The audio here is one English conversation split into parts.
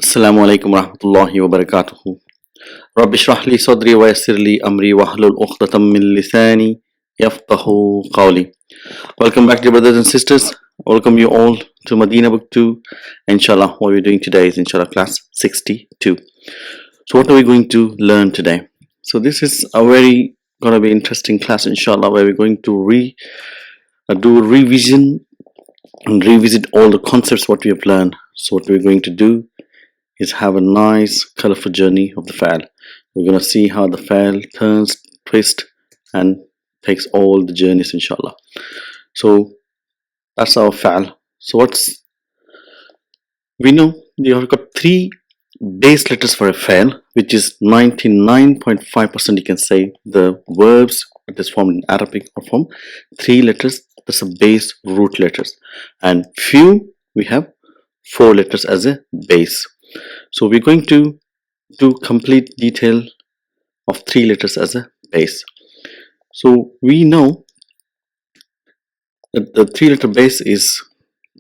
Assalamu alaikum warahmatullahi wabarakatuh. Rabbi shrah li sadri wa yassir li amri wahlul uqdatam min lisani yafqahu qawli. Welcome back, dear brothers and sisters. Welcome you all to Madina Book 2. Inshallah, what we're doing today is Inshallah class 62. So what are we going to learn today? So this is a very gonna be interesting class, Inshallah, where we're going to do a revision and revisit all the concepts what we have learned. So what we're going to do is have a nice colorful journey of the file. We're going to see how the file turns, twists and takes all the journeys, inshallah. So that's our file. So we know we have got three base letters for a file, which is 99.5%, you can say, the verbs that is formed in Arabic are from three letters. That's a base root letters, and few we have four letters as a base. So we're going to do complete detail of three letters as a base. So we know that the three letter base is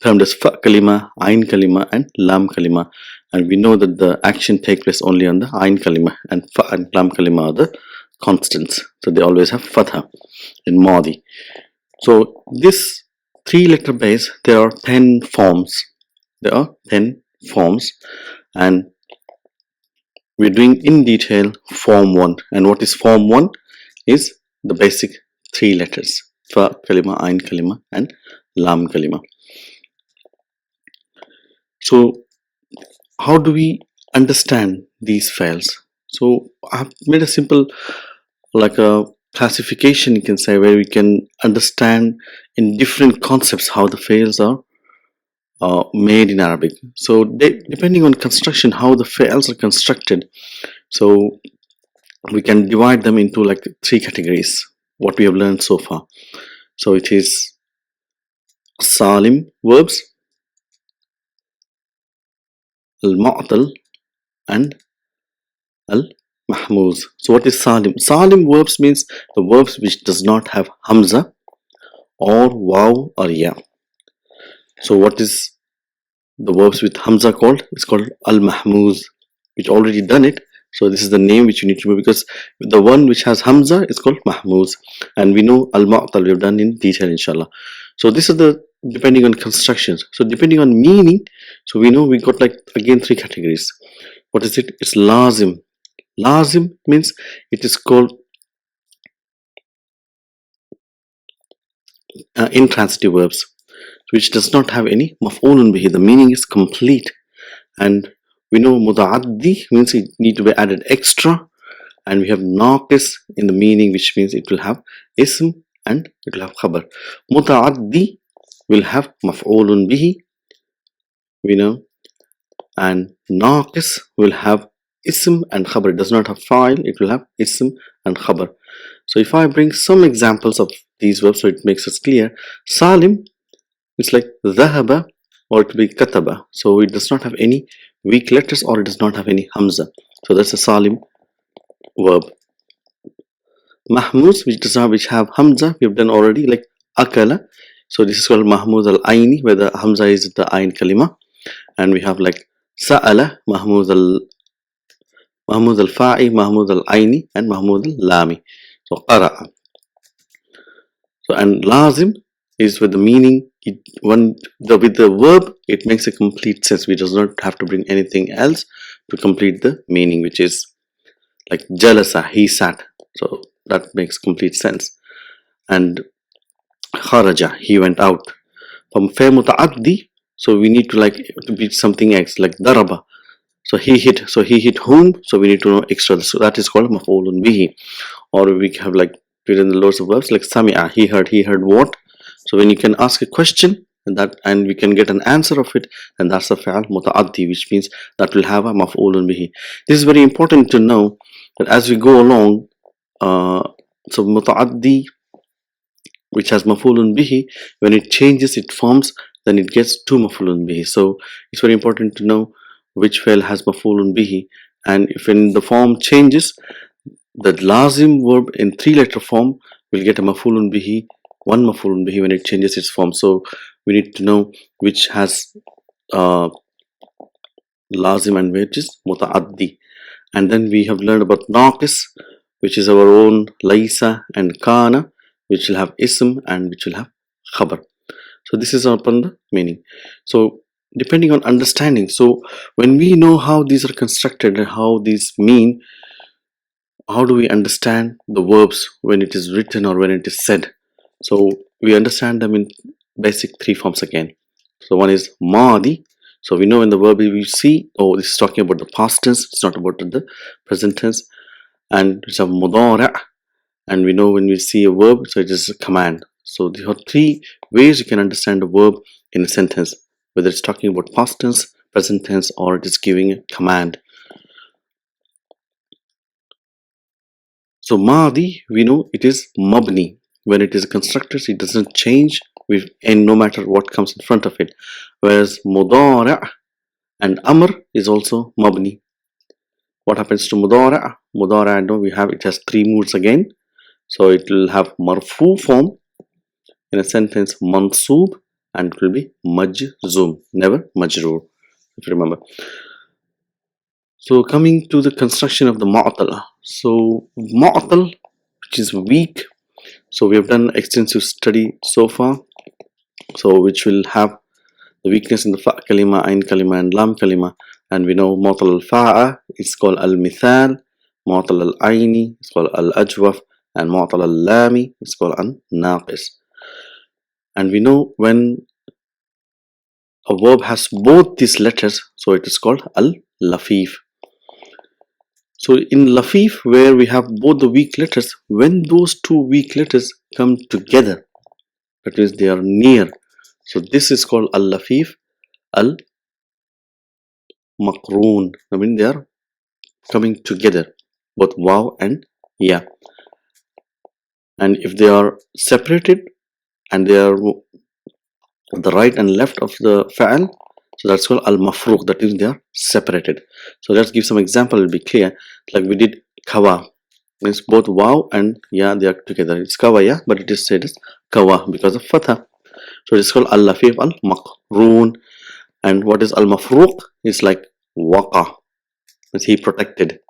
termed as fa kalima, ain kalima and lam kalima, and we know that the action takes place only on the ain kalima, and fa and lam kalima are the constants, so they always have fatha in madi. So this three letter base, there are 10 forms. And we're doing in detail form 1. And what is form 1 is the basic three letters: fa kalima, ain kalima and lam kalima. So how do we understand these files? So I've made a simple like a classification, you can say, where we can understand in different concepts how the files are made in Arabic. So depending on construction, how the files are constructed, so we can divide them into like three categories, what we have learned so far. So it is salim verbs, al-mu'tal and al-mahmuz. So what is salim? Salim verbs means the verbs which does not have hamza or waw or ya. So what is the verbs with hamza called? It's called al-mahmuz, which already done it. So this is the name which you need to know, because the one which has hamza is called mahmuz, and we know al-mu'tal we have done in detail, inshallah. So this is the depending on constructions. So depending on meaning, so we know we got like again three categories. What is it? It's lazim. Lazim means it is called intransitive verbs, which does not have any maf'ulun bihi. The meaning is complete. And we know muta'addi means it need to be added extra, and we have naqis in the meaning, which means it will have ism and it will have khabar. Muta'addi will have maf'ulun bihi, we know, and naqis will have ism and khabar. It does not have fa'il, it will have ism and khabar. So if I bring some examples of these verbs so it makes us clear, salim, it's like dhahaba or it will be kataba. So it does not have any weak letters or it does not have any hamza. So that's a salim verb. Mahmuz, which have hamza, we have done already, like akala. So this is called mahmuz al-aini, where the hamza is the ain kalima. And we have like sa'ala, mahmuz al-fa'i, mahmuz al-aini and mahmuz al-lami. So qara'a. So and lazim is with the meaning, with the verb it makes a complete sense. We does not have to bring anything else to complete the meaning, which is like jalasa, he sat. So that makes complete sense. And kharaja, he went out. From fa muta'addi, so we need to like to be something else, like daraba. So he hit whom? So we need to know extra. So that is called maf'ulun bihi. Or we have like written the loads of verbs like sami'a, he heard what? So when you can ask a question and we can get an answer of it, and that's a fi'al muta'addi, which means that will have a maf'ulun bihi. This is very important to know that as we go along. So muta'addi, which has maf'ulun bihi, when it changes its forms, then it gets two maf'ulun bihi. So it's very important to know which fi'l has maf'ulun bihi, and if in the form changes, the lazim verb in three letter form will get a maf'ulun bihi, one maf'ulun bihi when it changes its form. So we need to know which has lazim, and which is mutaaddi. And then we have learned about naqis, which is our own laisa and kana, which will have ism and which will have khabar. So this is upon the meaning. So depending on understanding, so when we know how these are constructed and how these mean, how do we understand the verbs when it is written or when it is said? So we understand them in basic three forms again. So one is madi. So we know in the verb we see, oh, this is talking about the past tense, it's not about the present tense. And it's a mudari, and we know when we see a verb, so it is a command. So there are three ways you can understand a verb in a sentence, whether it's talking about past tense, present tense, or it is giving a command. So madi, we know it is mabni. When it is constructed, it doesn't change and no matter what comes in front of it. Whereas mudari and amr is also mabni. What happens to mudari? Mudari, I know we have, it has three moods again. So it will have marfu form in a sentence, mansoob, and it will be majzoom, never majroor, if you remember. So coming to the construction of the mu'tal. So mu'tal, which is weak. So we have done extensive study so far. So which will have the weakness in the fa kalima, ain kalima, and lam kalima. And we know mu'tal al-fa'a is called al-mithal, mu'tal al-aini is called al-ajwaf, and mu'tal al-lami is called an-naqis. And we know when a verb has both these letters, so it is called al-lafif. So in lafif, where we have both the weak letters, when those two weak letters come together, that means they are near. So this is called al-lafif, al-maqroon. I mean they are coming together, both waw and ya. And if they are separated and they are the right and left of the fa'al, so that's called al-mafruq, that means they are separated. So let's give some example, it'll be clear. Like we did kawa, means both waw and ya, they are together. It's kawa ya, but it is said as kawa because of fatha. So it's called al-lafif al-maqroon. And what is al-mafruq? It's like waqa, means he protected.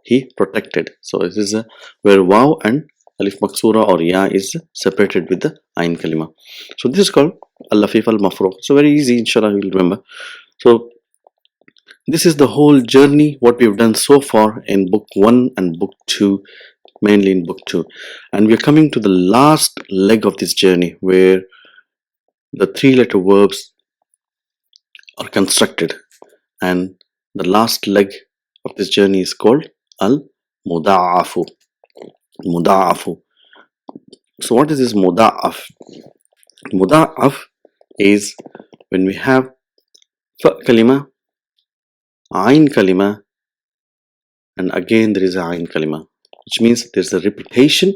He protected. So this is where waw and alif maksura or ya is separated with the ain kalima. So this is called al-lafif al-mafruq. So very easy, inshallah you will remember. So this is the whole journey what we've done so far in book 1 and book 2, mainly in book 2. And we're coming to the last leg of this journey where the three-letter verbs are constructed. And the last leg of this journey is called al-muda'afu. Muda'afu. So what is this muda'af? Muda'af is when we have fa kalima, ain kalima, and again there is a ain kalima, which means there's a repetition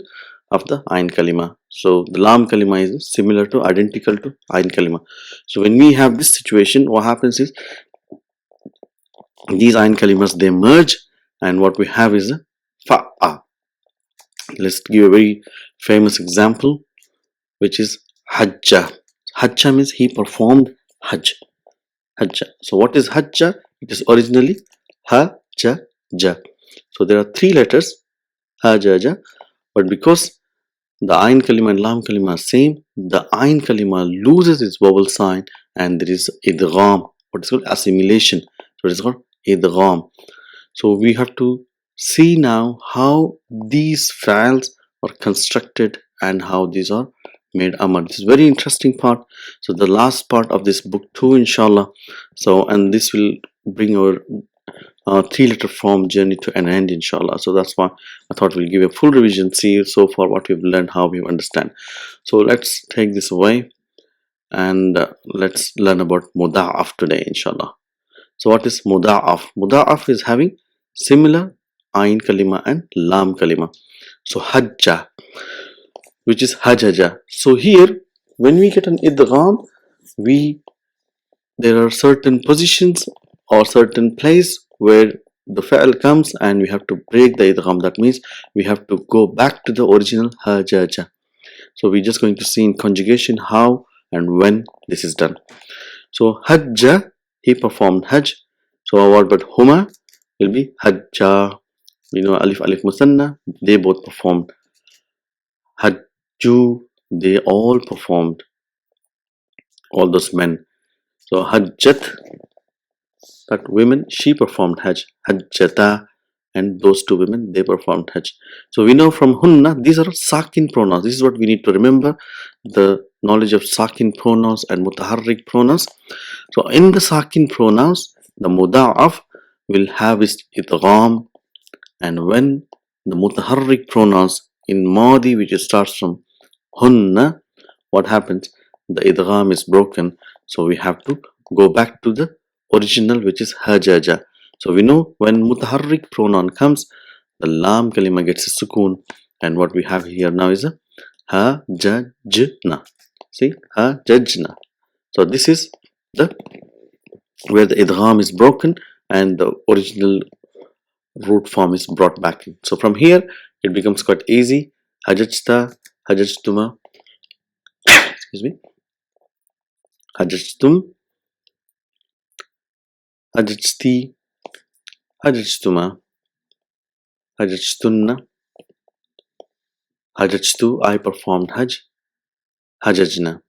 of the ain kalima. So the lam kalima is similar to, identical to ain kalima. So when we have this situation, what happens is these ain kalimas, they merge, and what we have is a fa'a. Let's give a very famous example, which is hajja. Hajja means he performed hajj. Hajja. So what is hajja? It is originally hajja. So there are three letters, hajja, but because the ain kalima and lam kalima are same, the ain kalima loses its vowel sign and there is idgham, what is called assimilation. So it is called idgham. So we have to see now how these files are constructed and how these are made amar. This is very interesting part. So the last part of this book 2, inshallah. So and this will bring our three-letter form journey to an end, inshallah. So that's why I thought we'll give a full revision, see so far what we've learned, how we understand. So let's take this away and let's learn about muda'af today, inshallah. So what is muda'af? Muda'af is having similar ain kalima and lam kalima. So hajja, which is hajaja. So here when we get an idgham, there are certain positions or certain place where the fa'al comes and we have to break the idgham. That means we have to go back to the original hajaja. So we're just going to see in conjugation how and when this is done. So hajja, he performed hajj, So our word but huma will be hajja. Alif alif musanna, they both performed. Hajju, they all performed, all those men. So hajjat, that women, she performed hajj. Hajjata, and those two women, they performed hajj. So we know from hunna, these are sakin pronouns. This is what we need to remember, the knowledge of sakin pronouns and mutaharrik pronouns. So in the sakin pronouns, the muda'af will have its idgham, and when the mutaharrik pronouns in madi, which starts from hunna, what happens? The idgham is broken, so we have to go back to the original, which is hajaja. So we know when mutaharrik pronoun comes, the lam kalima gets a sukoon, and what we have here now is a hajajna. See, hajajna. So this is the where the idgham is broken and the original root form is brought back in. So from here it becomes quite easy. Hajajta, hajajtuma, excuse me, hajajtum, hajajti, hajajtuma, hajajtunna, hajajtu, I performed hajj, hajajna.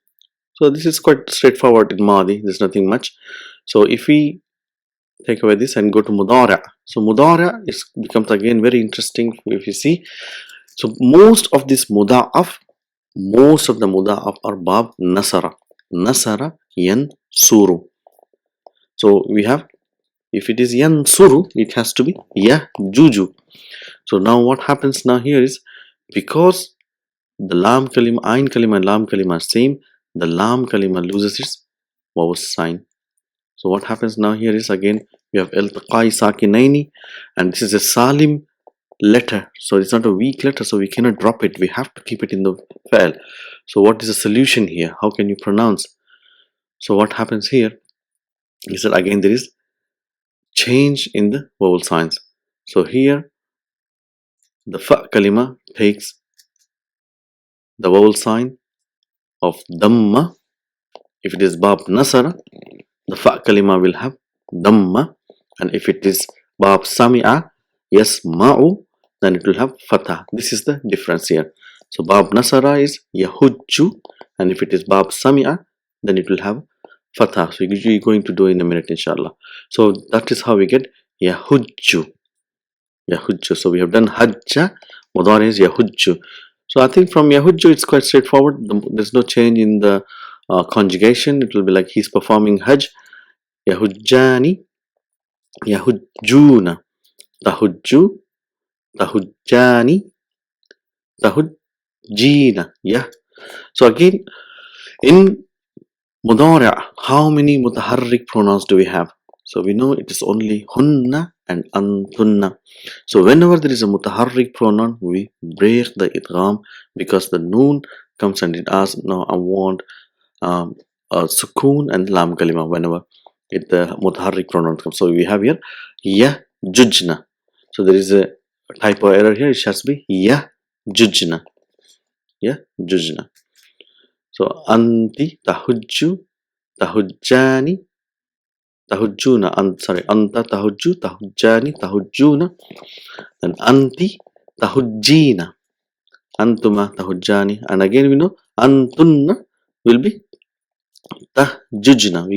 So this is quite straightforward in Madi, there's nothing much. So if we take away this and go to mudari', so mudari' becomes again very interesting if you see. So most of this muda'af, most of the muda'af are bab nasara. Nasara yansuru. So we have, if it is yansuru, it has to be yajuju. So now what happens now here is, because the lam kalima, ain kalima and lam kalima are same, the lam kalima loses its waw sign. So what happens now here is, again we have iltiqai sakinaini, and this is a salim letter, so it's not a weak letter, so we cannot drop it, we have to keep it in the file. So what is the solution here? How can you pronounce? So what happens here is that again there is change in the vowel signs. So here the fa kalima takes the vowel sign of damma. If it is bab nasara, the fa kalima will have damma, and if it is bab sami'a, yasma'u, then it will have fatha. This is the difference here. So bab nasara is yahujju, and if it is bab sami'a, then it will have fatha. So you're going to do in a minute, inshallah. So that is how we get yahujju. Yahujju. So we have done hajja, mudari is yahujju. So I think from yahujju it's quite straightforward. There's no change in the conjugation. It will be like he's performing hajj. Yahujjani, yahujjuna, tahujju, tahujjani, tahujjina. Yeah. So again, in mudari', how many mutaharrik pronouns do we have? So we know it is only hunna and antunna. So whenever there is a mutaharrik pronoun, we break the idgham, because the noon comes and it asks, no, I want a sukoon and lam kalima whenever the mutaharrik pronoun comes. So we have here yahjujna. So there is a typo error here. It has to be yahjujna. Yahjujna. So anti tahujju, tahujjani, tahujjuna. Sorry, anta tahujju, tahujjani, tahujjuna, and anti tahujjina, antuma tahujjani, and again we know antunna will be tahjujna.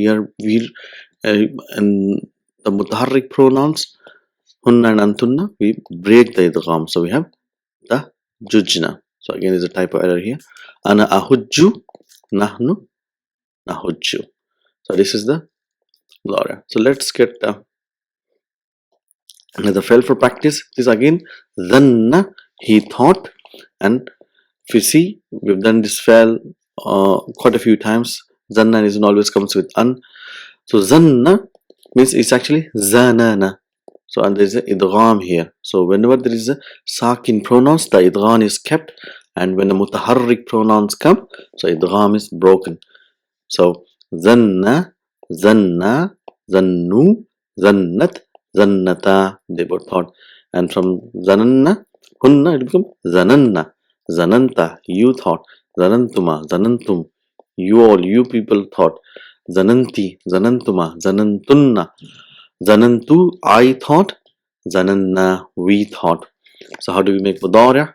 And the mutaharrik pronouns hunna and antunna, we break the idgham, so we have tahjujna. So again there's a typo error here. Ana ahujju, nahnu nahujju. So this is the mudari'. So let's get another file for practice. This again, dhanna, he thought, and if you see, we've done this file quite a few times. Zanna is always comes with an. So zanna means it's actually zanana. So and there is a idgham here. So whenever there is a sakin pronouns, the idgham is kept, and when the mutaharrik pronouns come, so idgham is broken. So zanna, zanna, zannu, zannat, zannata, they both thought. And from zananna, hunna, it becomes zananna, zananta, you thought, zanantuma, zanantum, you all, you people thought, zananti, zanantuma, zanantunna, Zanantu, I thought. Zananna, we thought. So how do we make mudari'?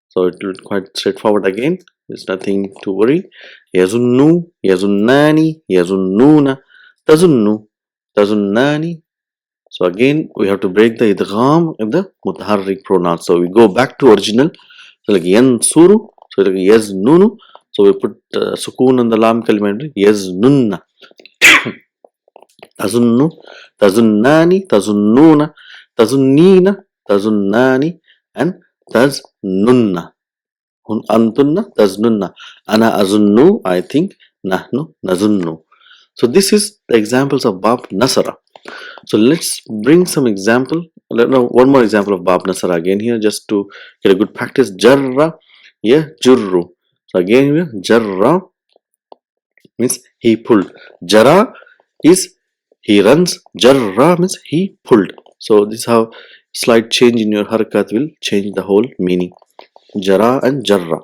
So it will be quite straightforward again. There's nothing to worry. Yazunnu, yazunnani, yazunnuna, tazunnu, tazunnani. So again, we have to break the idgham in the mutaharrik pronoun. So we go back to original. So like yansuru, so like yaznunu. So we put sukoon on the lam kalima. Yaznunna, tazunnu, tazunnani, tazunnuna, tazunnina, tazunnani, and taznunna. Antunna, taznunna. Ana azunnu, I think. Nahnu, nazunnu. So this is the examples of Bab Nasara. So let's bring some example. One more example of Bab Nasara again here, just to get a good practice. Jarra, yeah, jurru. So again here, jarra means he pulled. Jara is he runs. Jarra means he pulled. So this is how slight change in your harakat will change the whole meaning. Jara and jarra.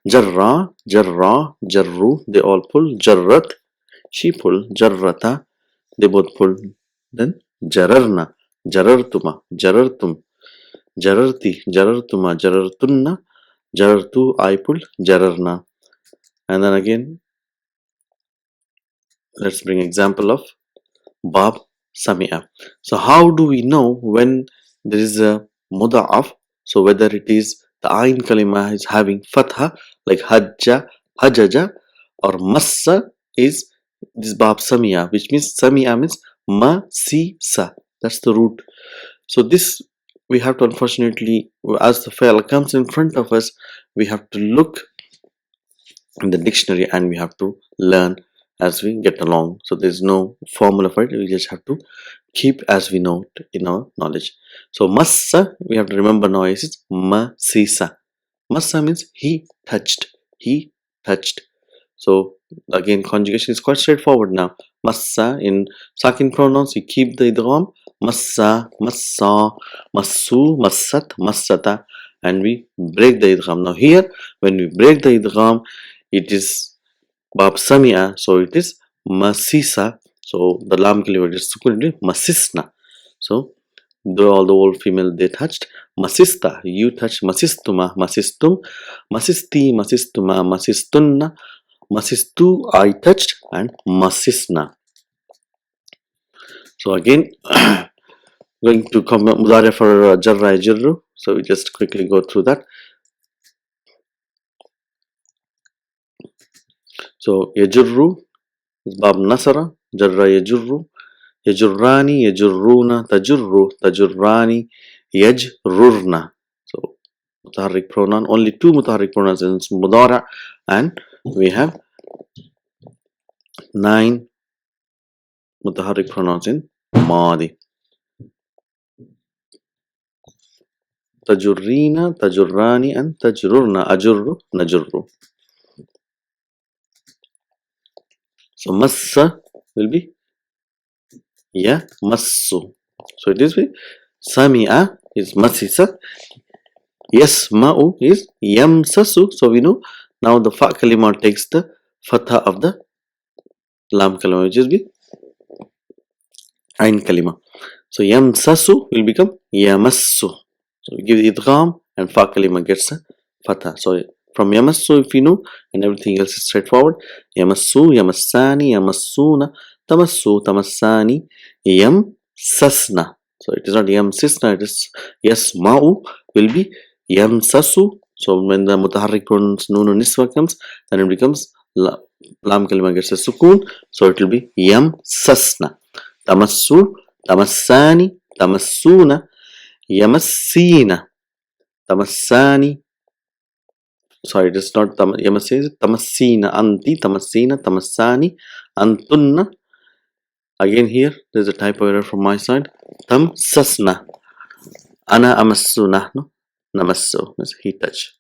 Jarra, jarra, jarru, they all pull. Jarrat, she pulled. Jarrata, they both pull. Then jararna, jarartuma, jarartum, jararti, jarartuma, jarartunna, jarartu, I pull. Jararna. And then again, let's bring example of Bab Samia. So how do we know when there is a mudaf? So whether it is the ain kalima is having fatha like hajja, hajaja, or massa is this Bab Samia, which means Samia means ma si sa. That's the root. So this we have to, unfortunately, as the file comes in front of us, we have to look in the dictionary and we have to learn as we get along. So there's no formula for it. We just have to keep as we know it in our knowledge. So massa, we have to remember now, is masisa. Massa means he touched. He touched. So again, conjugation is quite straightforward now. Massa, in sakin pronouns, you keep the idgham. Massa, massa, massu, massat, massata, and we break the idgham. Now here, when we break the idgham, it is Bab Samia, so it is Masisa. So the lam kalima is Masisna. So all the old female they touched. Masista, you touched. Masistuma, masistum, masisti, masistuma, masistunna, masistu, I touched, and masisna. So again, going to come mudari for jarra jirru. So we just quickly go through that. So yajurru is Bab Nasara, jarra yajurru. Yajurrani, yajurruna, tajurru, tajurrani, yajrurna. So mutaharrik pronoun, only two mutaharrik pronouns in mudara, and we have 9 mutaharrik pronouns in madi. Tajurrina, tajurrani, and tajrurna. Ajurru, najurru. So massa will be ya massu. So it is with Sami'a is masisa. Yasma'u is yamsasu. So we know now the fa kalima takes the fatha of the lam kalima, which is with ain kalima. So yamsasu will become yamassu. So we give the idgham and fa kalima gets a fatha. So from yamassu, if you know, and everything else is straightforward. Yamassu, yamassani, yamassuna, tamassu, tamassani, yamsasna. So it is not yamsisna, it is yasma'u will be yamsasu. So when the mutaharrik pronouns nunu niswa comes, then it becomes lam kalima gets a sukoon. So it will be yamsasna. Tamassu, tamassani, tamassuna, yamassina, tamassani. Sorry, it is not yamassina, tamassina, anti, tamassina, tamassani, antunna. Again here, there's a typo error from my side. Tamsasna. Ana amassu nahnu. Namassu means he touch.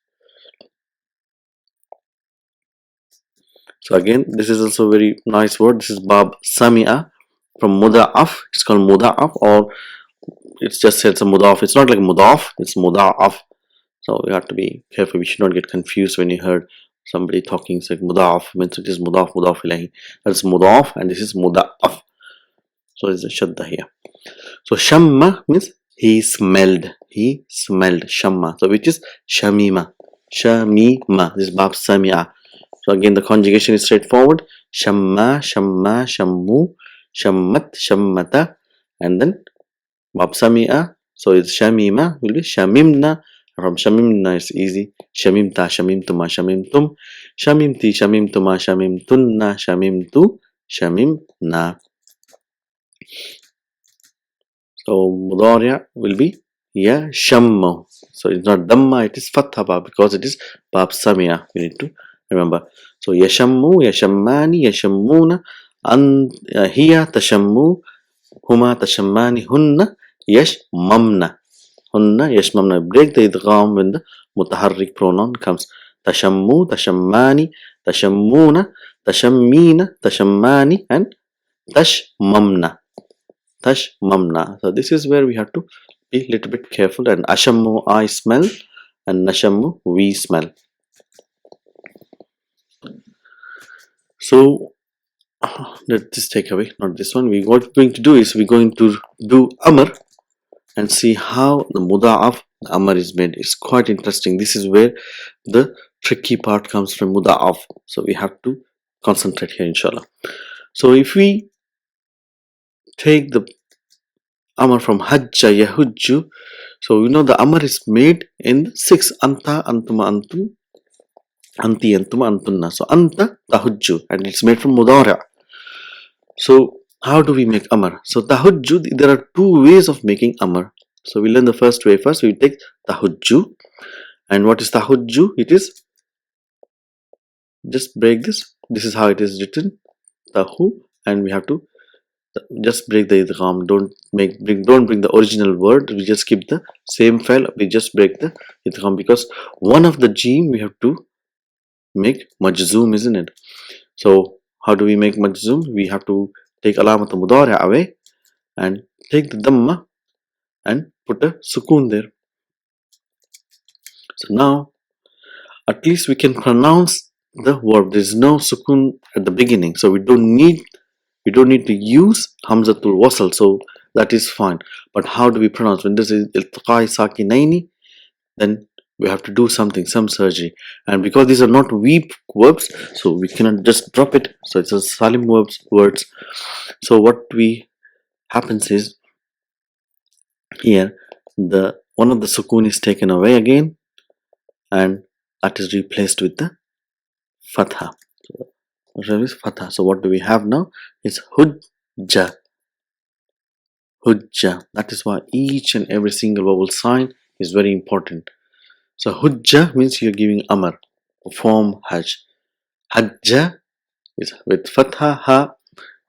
So again, this is also a very nice word. This is Bab Samia from Mudaf. It's called Mudaf, or it's just said it's a Mudaf. It's not like Mudaf, it's Mudaf. So you have to be careful. We should not get confused when you heard somebody talking. It's like Mudaf means it is Mudaf, Mudaf ilahi. That's Mudaf, and this is Mudaf. So it's a shadda here. So shamma means he smelled. He smelled. Shamma. So which is shamima. Shamima. This is bab samia. So again the conjugation is straightforward. Shamma, shamma, shammu, shammat, shammata, and then bab samia. So it's shamima will be shamimna. From shamimna it's easy. Shamimta, shamimtuma, shamimtum, shamimti, shamimtuma, shamimtunna, shamimtu, shamimna. So mudari' will be yashammu. So it's not damma, it is fatha ba because it is bab samia. We need to remember. So yashammu, yashammani, yashammuna, hiya tashammu, huma tashammani, hunna yashmamna. Hunna yashmamna. Break the idgham when the mutaharrik pronoun comes. Tashammu, tashammani, tashammuna, tashammina, tashammani, and tashmamna. Tashmamna. So this is where we have to be a little bit careful. And ashammu, I smell, and nashammu, we smell. So let this take away, not this one. What we're going to do is we're going to do amar and see how the muda'af amar is made. It's quite interesting. This is where the tricky part comes from, muda'af. So we have to concentrate here, inshallah. So if we take the amar from hajja yahujju, so the amar is made in 6 anta, antuma, antum, anti, antuma, antunna. So anta tahujju, and it's made from mudari'. So how do we make amar? So tahujju, there are 2 ways of making amar. So we learn the first way first. We take tahujju, and what is tahujju? It is, just break this. This is how it is written, tahu, and we have to just break the idgham. Don't bring the original word. We just keep the same file. We just break the idgham because one of the jim we have to make majzoom, isn't it? So how do we make majzoom? We have to take alamat mudari' away and take the dhamma and put a sukoon there. So now at least we can pronounce the verb. There is no sukoon at the beginning, so we don't need to use hamzatul wasl, so that is fine. But how do we pronounce when this is iltiqai sakinaini? Then we have to do some surgery, and because these are not weak verbs, so we cannot just drop it. So it's a salim words. So what happens is here the one of the sukoon is taken away again, and that is replaced with the fatha. So what do we have now? It's hujja. Hujja. That is why each and every single vowel sign is very important. So hujja means you're giving amar. Perform hajj. Hajja is with fatha ha.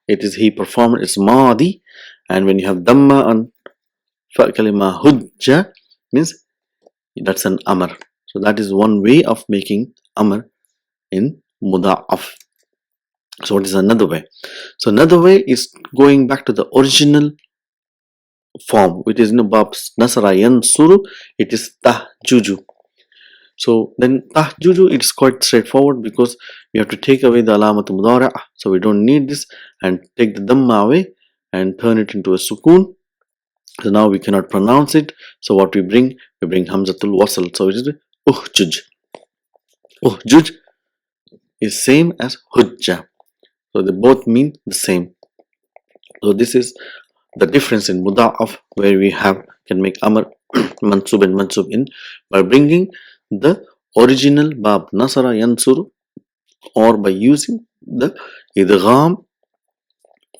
It is he performed. It's madi. And when you have dhamma on kalima hujja, means that's an amar. So that is one way of making amar in muda'af. So what is another way? So another way is going back to the original form, which is babs nasara yansuru. It is tahjuju. So then tahjuju, it's quite straightforward because we have to take away the alamat mudari'. So we don't need this, and take the dhamma away and turn it into a sukoon. So now we cannot pronounce it. So what we bring hamzatul wasl. So it is uhjuj. Uhjuj is same as hujja. So they both mean the same. So this is the difference in muda'af, where we can make amar mansub and mansub in by bringing the original bab nasara yansuru, or by using the idgham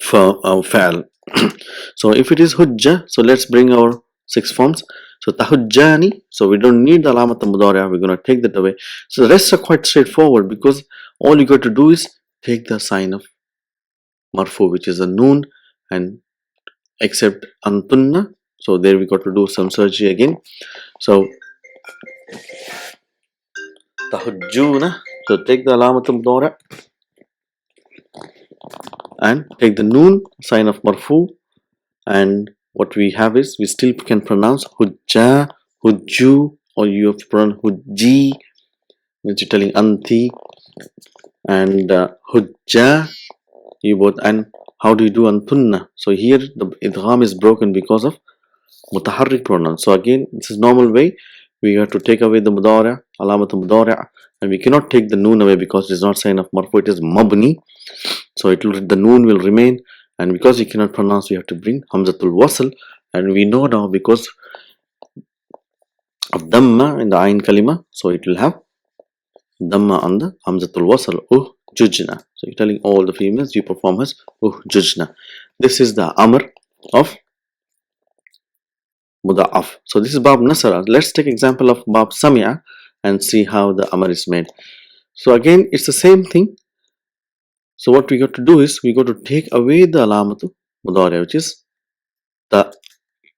fa'al. So if it is hujja, so let's bring our 6 forms. So tahujjani, so we don't need the alamat mudari', we're going to take that away. So the rest are quite straightforward because all you got to do is take the sign of marfu, which is a noon, and except antunna. So there we got to do some surgery again. So tahujjuna, so take the alamat mudari' and take the noon sign of marfu, and what we have is we still can pronounce hujja, hujju, or you have to pronounce hujji, which you're telling anti, and hujja, you both, and how do you do on tunna? So here the idgham is broken because of mutaharrik pronoun. So again, this is normal way. We have to take away the mudari, alamat mudari, and we cannot take the noon away because it is not sign of marfu, it is mabni. So the noon will remain, and because you cannot pronounce, we have to bring hamzatul wasl. And we know now because of damma in the ayn kalima, so it will have damma on the hamzatul wasl, jujna. So you're telling all the females you perform as jujna. This is the amr of mudaf. So this is bab nasara. Let's take example of bab sami'a and see how the amr is made. So again, it's the same thing. So what we got to do is we got to take away the alamatu mudari, which is the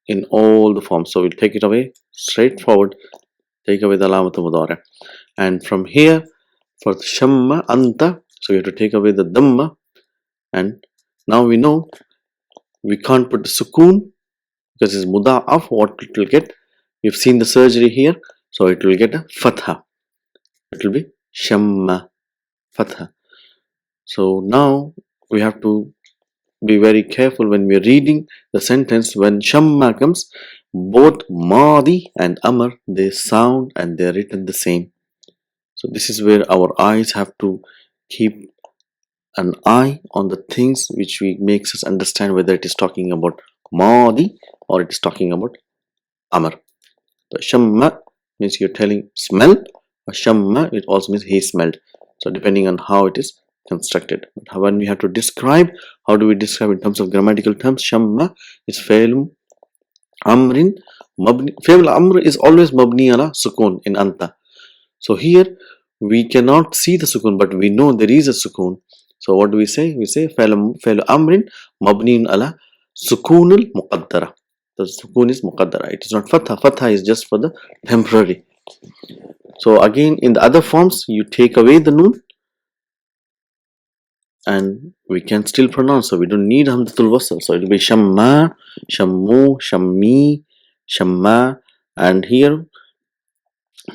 in all the forms. So we'll take it away straightforward. Take away the alamatu mudari, and from here for the shamma anta, so we have to take away the damma, and now we know we can't put the sukoon because it's mudaf. What it will get? We've seen the surgery here, so it will get a fatha. It will be shamma fatha. So now we have to be very careful when we're reading the sentence. When shamma comes, both madi and amar, they sound and they're written the same. So this is where our eyes have to keep an eye on the things which makes us understand whether it is talking about madi or it is talking about amar. The shamma means you're telling smell, shamma it also means he smelled. So depending on how it is constructed. But when we have to describe, how do we describe in terms of grammatical terms? Shamma is fail amrin mabni. Fail amr is always mabni ala sukun in anta. So here we cannot see the sukun, but we know there is a sukun. So what do we say? We say fail amrin mabni ala sukunul muqaddara. The sukun is muqaddara. It is not fatha. Fatha is just for the temporary. So again, in the other forms, you take away the noon and we can still pronounce. So we don't need hamzatul wasl. So it will be shamma, shammu, shammi, shamma. And here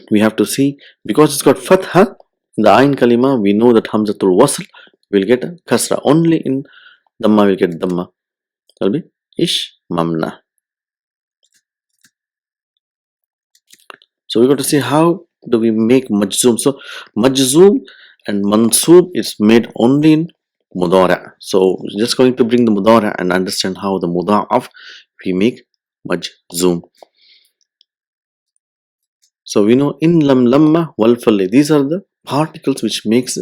we have to see, because it's got fatha in the ayn kalima, we know that hamzatul wasl will get a kasra. Only in damma will get damma. That will be ish mamna. So we got to see how do we make majzoom. So majzoom and mansoob is made only in mudari. So just going to bring the mudari and understand how the mudaf we make majzoom. So we know in lam lamma wal falli, these are the particles which makes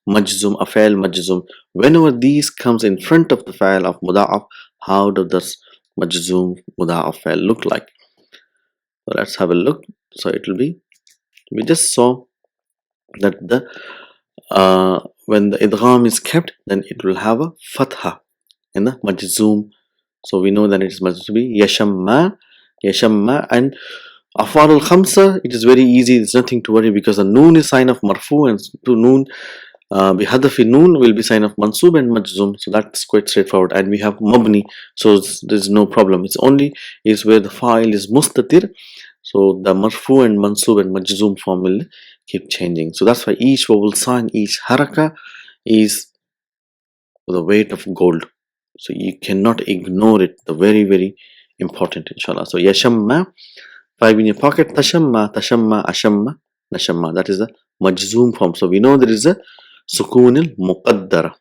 majzoom, a fa'il majzoom. Whenever these comes in front of the fa'il of mudaf, how does this majzoom mudaf fa'il look like? So let's have a look. So it will be, we just saw that the when the idgham is kept, then it will have a fatha in the majzoom. So we know that it is majzoom to be yashamma, yashamma. And afal al khamsa, it is very easy, there's nothing to worry because the noon is sign of marfu, and to noon bihadafi noon will be sign of mansub and majzoom. So that's quite straightforward. And we have mabni, so there's no problem. It's only is where the file is mustatir, so the marfu and mansub and majzoom form will keep changing. So that's why each vowel sign, each haraka is the weight of gold. So you cannot ignore it. The very important, inshallah. So yashamma, 5 in your pocket, tashamma, tashamma, ashamma, nashamma. That is the majzoom form. So we know there is a sukoon al muqaddara.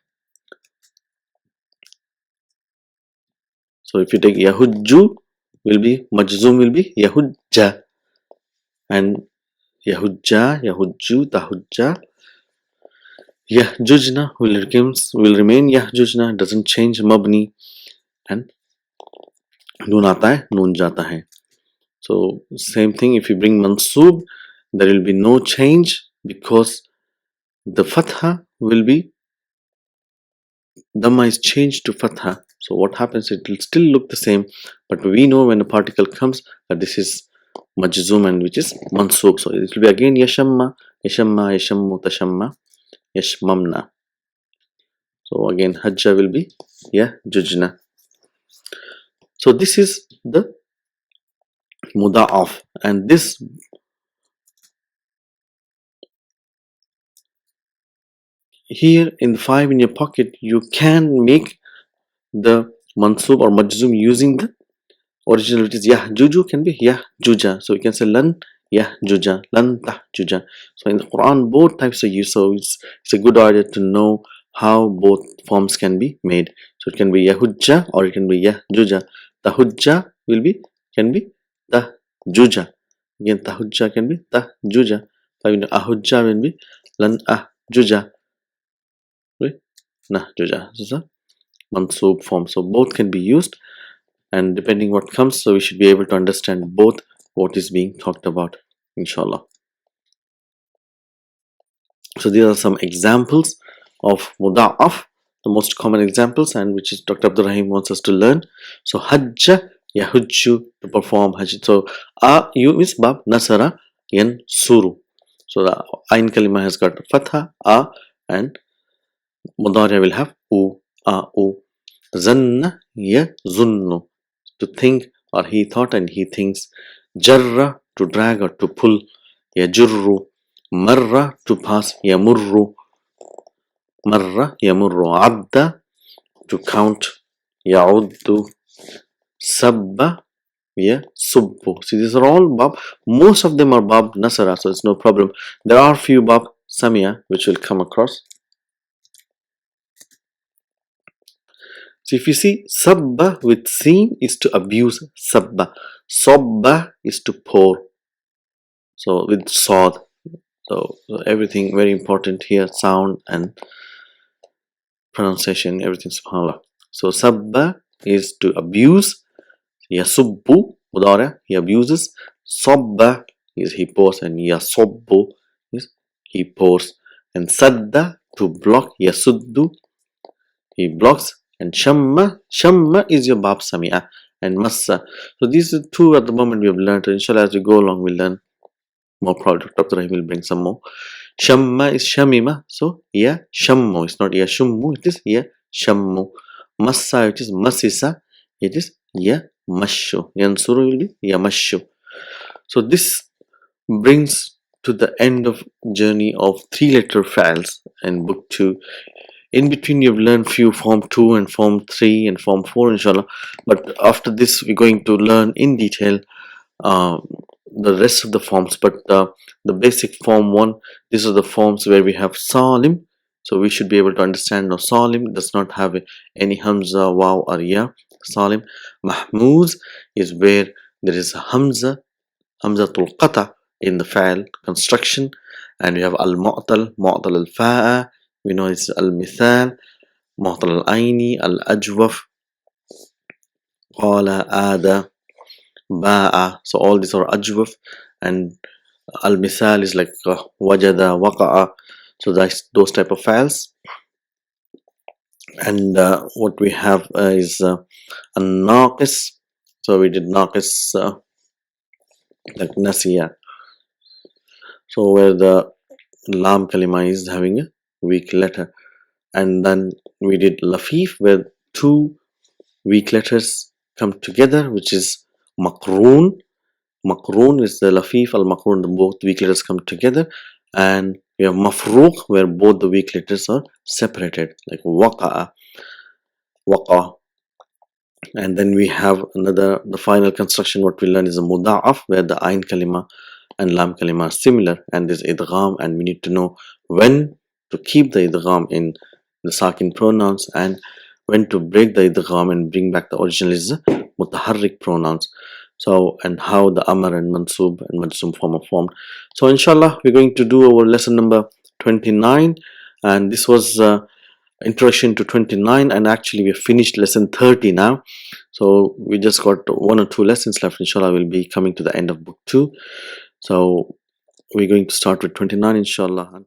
So if you take yahujju, will be majzoom will be yahujja, and yahujja, yahujju, tahujja. Yahjujna will remain yahjujna, doesn't change mabni, and noon aata hai, noon jata hai. So same thing, if you bring mansoob, there will be no change because the fatha will be, dhamma is changed to fatha. So what happens, it will still look the same, but we know when a particle comes that this is majzoom and which is mansoob. So it will be again yashamma, yashamma, yashammu, tashamma, yashmamna. So again hajja will be yahjujna. So this is the mudaf, and this here in the 5 in your pocket, you can make the mansub or majzum using the original, which is yahjuju, can be yahjuja. So you can say lan yahjuja, lan tahjuja. So in the Quran, both types are used. So it's a good idea to know how both forms can be made. So it can be yahujja or it can be yahjuja. Tahujja can be tahjuja. Again, tahujja can be tahjuja. Ahujja will be lan ahjuja. Nahjuja. This is a mansub form. So both can be used, and depending what comes, so we should be able to understand both what is being talked about, inshallah. So these are some examples of muda'af, the most common examples, and which is Dr. Abdul Rahim wants us to learn. So hajja yahujju, to perform hajj. So you means bab, nasara yansuru. So the ain kalima has got fatha, and mudari will have u, u. Zanna yazunnu, to think, or he thought and he thinks. Jarra, to drag or to pull. Yajurru. Marra, to pass. Yamurru. Marra yamurru. Adda, to count. Yauddu. Sabba yasubbu. See, these are all bab. Most of them are bab nasara, so it's no problem. There are few bab samia which will come across. So if you see sabba with seen is to abuse. Sabba. Sabba is to pour. So with sod. So everything very important here, sound and pronunciation, everything, subhanAllah. So sabba is to abuse. Yasubbu, mudara, he abuses. Sabba is he pours, and yasubbu is he pours. And sadda, to block. Yasuddu, he blocks. And shamma is your bab samia, and massa. So these are two at the moment we have learned. Inshallah, as we go along, we'll learn more. Probably Dr. Rahim will bring some more. Shamma is shamima, so shammu. It's not shummu, it is shammu. Massa, it is masisa, it is mashu. Yansuru will be yamashu. So this brings to the end of journey of 3-letter files in book 2. In between, you've learned few form 2 and form 3 and form 4, inshallah. But after this, we're going to learn in detail the rest of the forms. But the basic form 1, these are the forms where we have salim. So we should be able to understand. Now salim does not have any hamza, waw or ya. Salim. Mahmuz is where there is a hamzatul qata in the fa'al construction. And we have al-mu'tal, mu'tal al-fa'a. We know it's al-mithal, mu'tal al-aini, al-ajwaf, qala, ada, ba'a. So all these are ajwaf, and al-mithal is like wajada, waqa'a. So that's those type of files. And what we have is an-naqis. So we did naqis like nasiya. So where the lam kalima is having a weak letter. And then we did lafif, where 2 weak letters come together, which is maqroon. Maqroon is the lafif, al-maqroon, both weak letters come together. And we have mafruq, where both the weak letters are separated, like waqa'a, waqa. And then we have the final construction, what we learn is a muda'af, where the ain kalima and lam kalima are similar, and there's idgham, and we need to know when to keep the idgham in the sakin pronouns and when to break the idgham and bring back the original is the mutaharrik pronouns. So, and how the amar and mansub and majzum form are formed. So inshallah, we're going to do our lesson number 29, and this was introduction to 29, and actually we have finished lesson 30 now. So we just got 1 or 2 lessons left. Inshallah, we'll be coming to the end of book 2. So we're going to start with 29, inshallah.